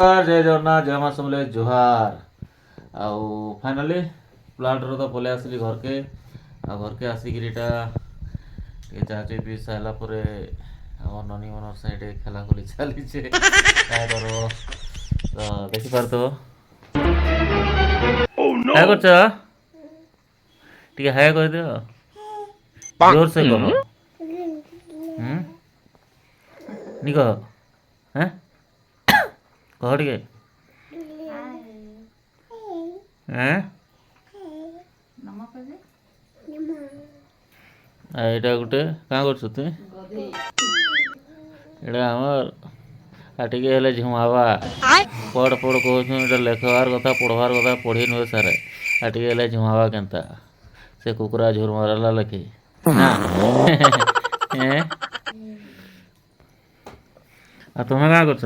ଜୟ ଜଗନ୍ନାଥ ଜୟ ମା ସମଲେଇ ଜୁହାର। ଆଉ ଫାଇନାଲି ପ୍ଲାଣ୍ଟରୁ ତ ପଳେଇ ଆସିଲି ଘରକେ। ଆଉ ଘରକେ ଆସିକିରି ଏଇଟା ଟିକେ ଚାହା ଟିକେ ପିଇ ସାରିଲା ପରେ আমার ননি মনর সাইডে খেলাখুলি চালিছে কায় কর তো ଦେଖିପାରୁଥିବ କାୟ କରୁଛ ଟିକେ ହାୟ କରିଦିଅ ଜୋର ସେ କହ ନି କହ ହେଁ କହ ଟିକେ ଏଇଟା ଗୋଟେ କାଁ କରୁଛୁ ତୁଇ ଏଇଟା ଆମର ଆଉ ଟିକେ ହେଲେ ଝୁମାବା ପଢ଼ ପଢ଼ କହୁଛୁ ଏଇଟା ଲେଖବାର କଥା ପଢ଼ବାର କଥା ପଢ଼ି ନୁହେଁ ସାରେ ଆଉ ଟିକେ ହେଲେ ଝୁମାବା କେନ୍ତା ସେ କୁକୁରା ଝୁର ମାରଲା ଲେଖି ନା ଆଉ ତୁମେ କାଁ କରୁଛ